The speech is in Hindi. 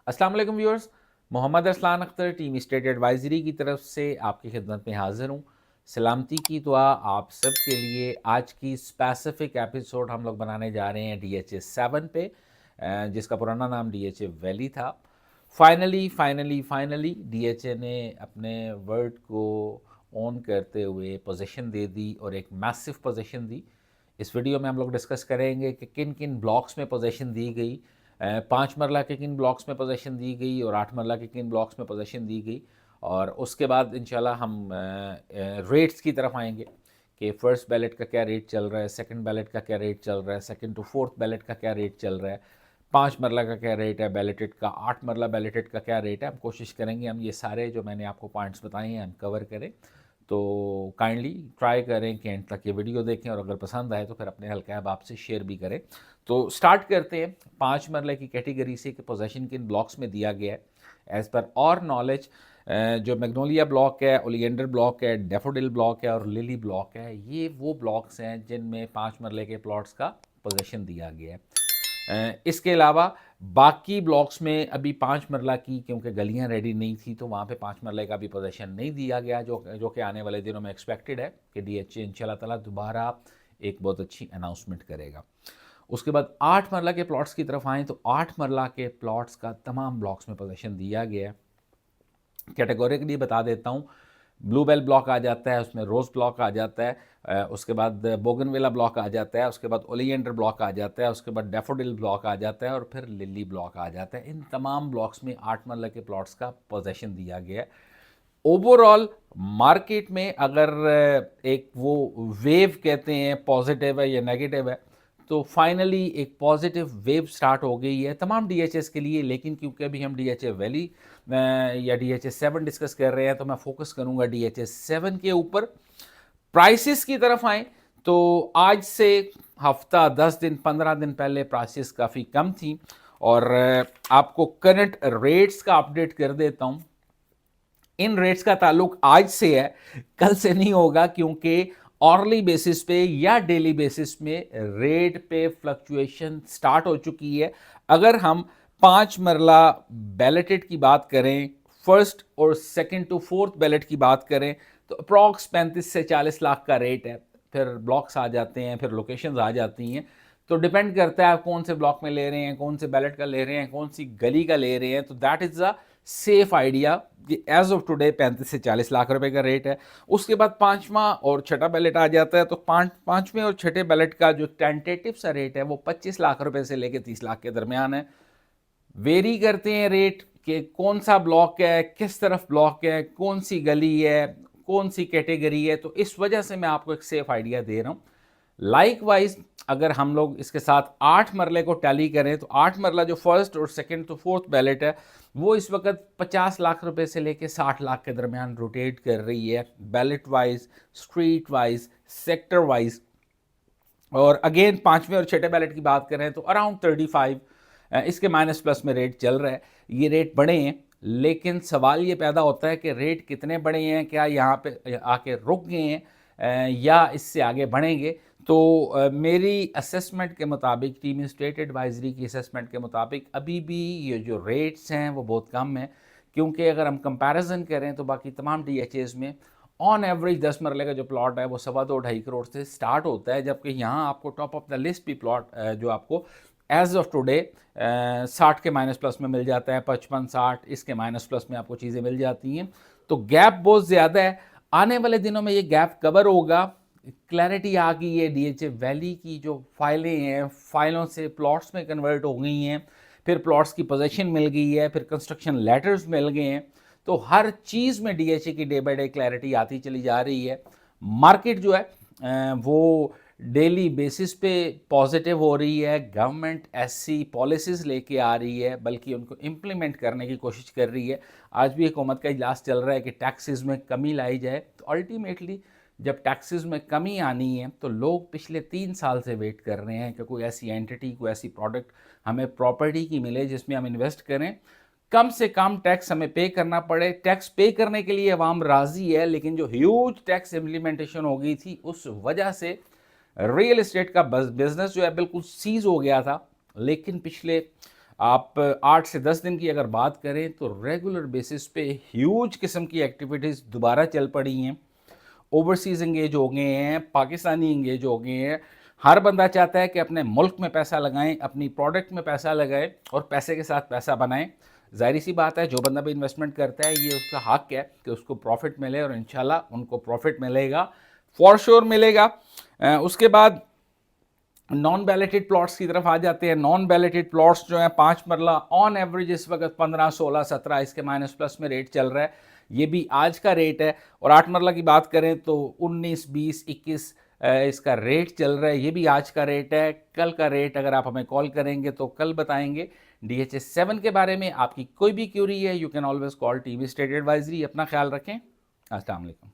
अस्सलाम वालेकुम viewers, Mohammad Arsalan Akhtar team state advisory की तरफ से आपकी खिदमत में हाज़िर हूँ। सलामती की दुआ आप सब के लिए। आज की स्पेसिफिक एपिसोड हम लोग बनाने जा रहे हैं DHA 7 पे, जिसका पुराना नाम DHA वैली था। फाइनली DHA ने अपने वर्ड को ऑन करते हुए पोजीशन दे दी और एक मैसिव पोजीशन दी। इस वीडियो में हम लोग डिस्कस करेंगे कि किन किन ब्लॉक्स में पोजीशन दी गई, 5 मरला के किन ब्लॉक्स में पोजीशन दी गई और 8 मरला के किन ब्लॉक्स में पोजीशन दी गई। और उसके बाद इंशाल्लाह हम रेट्स की तरफ आएंगे कि फ़र्स्ट बैलेट का क्या रेट चल रहा है, सेकंड बैलेट का क्या रेट चल रहा है, सेकंड टू फोर्थ बैलेट का क्या रेट चल रहा है, 5 मरला का क्या रेट है बैलेटेड का, 8 मरला बैलेटेड का क्या रेट है। हम कोशिश करेंगे हम ये सारे जो मैंने आपको पॉइंट्स बताए हैं हम कवर करें। तो काइंडली ट्राई करें कि एंड तक ये वीडियो देखें और अगर पसंद आए तो फिर अपने हल्के अहबाब से शेयर भी करें। तो स्टार्ट करते हैं 5 मरले की कैटेगरी से कि पोजेशन किन ब्लॉक्स में दिया गया है। एज़ पर और नॉलेज, जो मैग्नोलिया ब्लॉक है, ओलिएंडर ब्लॉक है, डेफोडिल ब्लॉक है और लिली ब्लॉक है, ये वो ब्लॉक्स हैं जिनमें 5 मरले के प्लॉट्स का पोजेशन दिया गया है। इसके अलावा बाकी ब्लॉक्स में अभी 5 मरला की क्योंकि गलियां रेडी नहीं थी तो वहाँ पे 5 मरले का भी पोजीशन नहीं दिया गया, जो कि आने वाले दिनों में एक्सपेक्टेड है कि DHA इंशाल्लाह ताला दोबारा एक बहुत अच्छी अनाउंसमेंट करेगा। उसके बाद 8 मरला के प्लॉट्स की तरफ आएँ तो 8 मरला के प्लॉट्स का तमाम ब्लॉक्स में पोजीशन दिया गया है। कैटेगोरिकली बता देता हूँ, ब्लूबेल ब्लॉक आ जाता है, उसमें रोज़ ब्लॉक आ जाता है, उसके बाद बोगनविला ब्लॉक आ जाता है, उसके बाद ओलिएंडर ब्लॉक आ जाता है, उसके बाद डैफोडिल ब्लॉक आ जाता है और फिर लिली ब्लॉक आ जाता है। इन तमाम ब्लॉक्स में 8 मरला के प्लॉट्स का पोजीशन दिया गया है। ओवरऑल मार्केट में अगर एक वो वेव कहते हैं पॉजिटिव है या नेगेटिव है, तो फाइनली एक पॉजिटिव वेव स्टार्ट हो गई है तमाम DHS के लिए। लेकिन क्योंकि अभी हम DHA वैली या DHA 7 डिस्कस कर रहे हैं तो मैं फोकस करूंगा DHA 7 के ऊपर। प्राइसेस की तरफ आए तो आज से हफ्ता 10 दिन 15 दिन पहले प्राइसेस काफ़ी कम थी और आपको करंट रेट्स का अपडेट कर देता हूं। इन रेट्स का ताल्लुक आज से है, कल से नहीं होगा, क्योंकि ऑर्ली बेसिस पे या डेली बेसिस में रेट पे फ्लक्चुएशन स्टार्ट हो चुकी है। अगर हम 5 मरला बैलेटेड की बात करें, फर्स्ट और सेकंड टू फोर्थ बैलेट की बात करें तो अप्रॉक्स 35 से 40 लाख का रेट है। फिर ब्लॉक्स आ जाते हैं, फिर लोकेशंस आ जाती हैं, तो डिपेंड करता है आप कौन से ब्लॉक में ले रहे हैं, कौन से बैलेट का ले रहे हैं, कौन सी गली का ले रहे हैं। तो that is a safe idea कि एज ऑफ टुडे 35 से 40 लाख रुपए का रेट है। उसके बाद पांचवा और छठा बैलेट आ जाता है तो पांचवें और छठे बैलेट का जो टेंटेटिव सा रेट है वो 25 लाख रुपए से लेकर 30 लाख के दरमियान है। वेरी करते हैं रेट कि कौन सा ब्लॉक है, किस तरफ ब्लॉक है, कौन सी गली है, कौन सी कैटेगरी है। तो इस वजह से मैं आपको एक सेफ आइडिया दे रहा हूं। लाइकवाइज अगर हम लोग इसके साथ 8 मरले को टैली करें तो 8 मरला जो फर्स्ट और सेकंड तो फोर्थ बैलेट है वो इस वक्त 50 लाख रुपए से लेके 60 लाख के दरमियान रोटेट कर रही है, ballot wise, street wise, sector wise. और अगेन पांचवें और छठे बैलेट की बात करें तो अराउंड 35 इसके माइनस प्लस में रेट चल रहा है। ये रेट बढ़े हैं, लेकिन सवाल ये पैदा होता है कि रेट कितने बढ़े हैं, क्या यहाँ पे आके रुक गए हैं या इससे आगे बढ़ेंगे। तो मेरी असेसमेंट के मुताबिक, टीम स्टेट एडवाइजरी की असेसमेंट के मुताबिक अभी भी ये जो रेट्स हैं वो बहुत कम हैं, क्योंकि अगर हम कंपैरिजन करें तो बाकी तमाम DHAs में ऑन एवरेज 10 मरले का जो प्लॉट है वो 2.25-2.5 करोड़ से स्टार्ट होता है, जबकि यहाँ आपको टॉप ऑफ द लिस्ट भी प्लॉट जो आपको एज ऑफ टुडे 60 के माइनस प्लस में मिल जाता है, 55-60 इसके माइनस प्लस में आपको चीज़ें मिल जाती हैं। तो गैप बहुत ज़्यादा है। आने वाले दिनों में ये गैप कवर होगा। क्लैरिटी आ गई है, DHA वैली की जो फाइलें हैं, फाइलों से प्लॉट्स में कन्वर्ट हो गई हैं, फिर प्लॉट्स की पोजीशन मिल गई है, फिर कंस्ट्रक्शन लेटर्स मिल गए हैं। तो हर चीज़ में DHA की डे बाय डे क्लैरिटी आती चली जा रही है। मार्केट जो है वो डेली बेसिस पे पॉजिटिव हो रही है। गवर्नमेंट ऐसी पॉलिसीज़ लेके आ रही है, बल्कि उनको इम्प्लीमेंट करने की कोशिश कर रही है। आज भी हुकूमत का इजलास चल रहा है कि टैक्सेस में कमी लाई जाए। तो अल्टीमेटली जब टैक्सेस में कमी आनी है तो लोग पिछले 3 साल से वेट कर रहे हैं कि कोई ऐसी एंटिटी, कोई ऐसी प्रोडक्ट हमें प्रॉपर्टी की मिले जिसमें हम इन्वेस्ट करें, कम से कम टैक्स हमें पे करना पड़े। टैक्स पे करने के लिए अवाम राजी है, लेकिन जो ह्यूज टैक्स इम्प्लीमेंटेशन हो गई थी उस वजह से रियल एस्टेट का बिजनेस जो है बिल्कुल सीज हो गया था। लेकिन पिछले आप 8 से 10 दिन की अगर बात करें तो रेगुलर बेसिस पे ह्यूज किस्म की एक्टिविटीज़ दोबारा चल पड़ी हैं। ओवरसीज़ इंगेज हो गए हैं, पाकिस्तानी इंगेज हो गए हैं। हर बंदा चाहता है कि अपने मुल्क में पैसा लगाएं, अपनी प्रोडक्ट में पैसा लगाएं और पैसे के साथ पैसा बनाएं। ज़ाहिर सी बात है, जो बंदा भी इन्वेस्टमेंट करता है ये उसका हक है कि उसको प्रॉफिट मिले और इंशाल्लाह उनको प्रॉफिट मिलेगा, फॉर श्योर मिलेगा। उसके बाद नॉन बैलेटेड प्लॉट्स की तरफ आ जाते हैं। नॉन बैलेटेड प्लॉट्स जो हैं 5 मरला ऑन एवरेज इस वक्त 15, 16, 17 इसके माइनस प्लस में रेट चल रहा है, ये भी आज का रेट है। और 8 मरला की बात करें तो 19, 20, 21 इसका रेट चल रहा है, ये भी आज का रेट है। कल का रेट अगर आप हमें कॉल करेंगे तो कल बताएंगे। DHA 7 के बारे में आपकी कोई भी क्यूरी है, you can always colour TV state advisory. अपना ख्याल रखें। अस्सलाम वालेकुम।